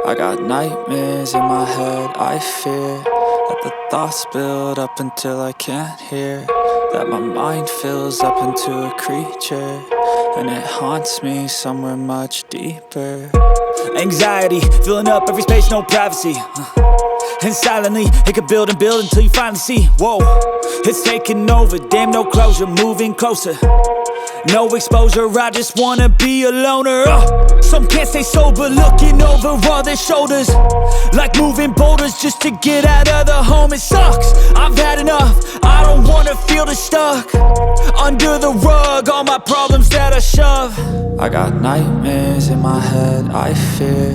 I got nightmares in my head, I fear that the thoughts build up until I can't hear, that my mind fills up into a creature, and it haunts me somewhere much deeper. Anxiety, filling up every space, no privacy. And silently, it could build and build until you finally see, whoa, it's taking over, damn no closure, moving closer. No exposure, I just wanna be a loner. Some can't stay sober, looking over all their shoulders, like moving boulders just to get out of the home. It sucks, I've had enough, I don't wanna feel the stuck under the rug, all my problems that I shove. I got nightmares in my head, I fear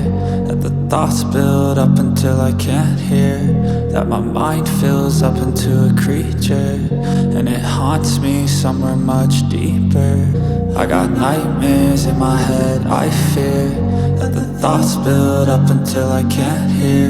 that the thoughts build up until I can't hear, that my mind fills up into a creature, and it haunts me somewhere much deeper. I got nightmares in my head, I fear that the thoughts build up until I can't hear,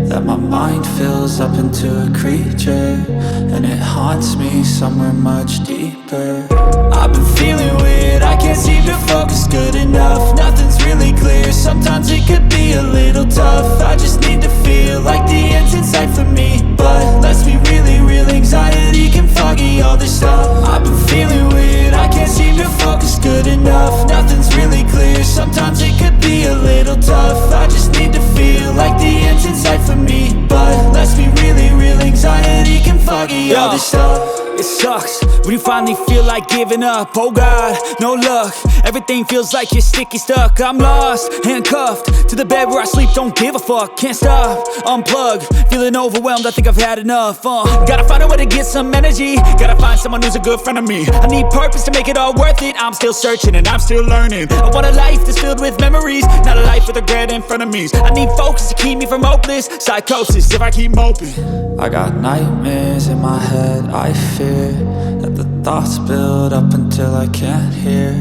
that my mind fills up into a creature, and it haunts me somewhere much deeper. I've been feeling weird, I can't seem to focus good enough. Nothing's really clear, sometimes it could be a little tough. I just need to feel like the end's in sight for me, but let's be really real, anxiety can foggy all this stuff. I've been feeling weird, I can't seem to focus good enough. Nothing's really clear, sometimes it could be a little tough. I just need to feel like the end's in sight for me, but let's be really real, anxiety can foggy all this stuff. It sucks when you finally feel like giving up. Oh God, no luck, everything feels like you're sticky stuck. I'm lost, handcuffed to the bed where I sleep, don't give a fuck. Can't stop, unplug, feeling overwhelmed, I think I've had enough. Gotta find a way to get some energy, gotta find someone who's a good friend of me. I need purpose to make it all worth it, I'm still searching and I'm still learning. I want a life that's filled with memories, not a life with regret in front of me. I need focus to keep me from hopeless psychosis if I keep moping. I got nightmares in my head, I fear that the thoughts build up until I can't hear,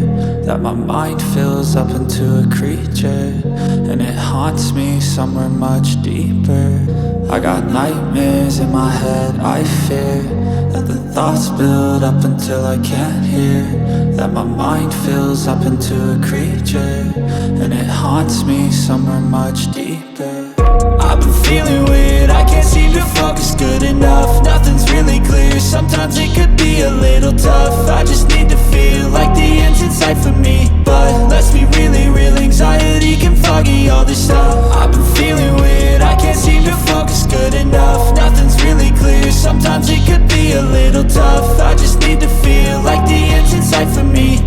that my mind fills up into a creature, and it haunts me somewhere much deeper. I got nightmares in my head, I fear that the thoughts build up until I can't hear, that my mind fills up into a creature, and it haunts me somewhere much deeper. I've been feeling weird, I can't seem to focus good enough. Nothing's really clear, sometimes it could be a little tough. I just need to feel like the end's in sight for me, but let's be really real, anxiety can foggy all this stuff. I've been feeling weird, I can't seem to focus good enough. Nothing's really clear, sometimes it could be a little tough. I just need to feel like the end's in sight for me,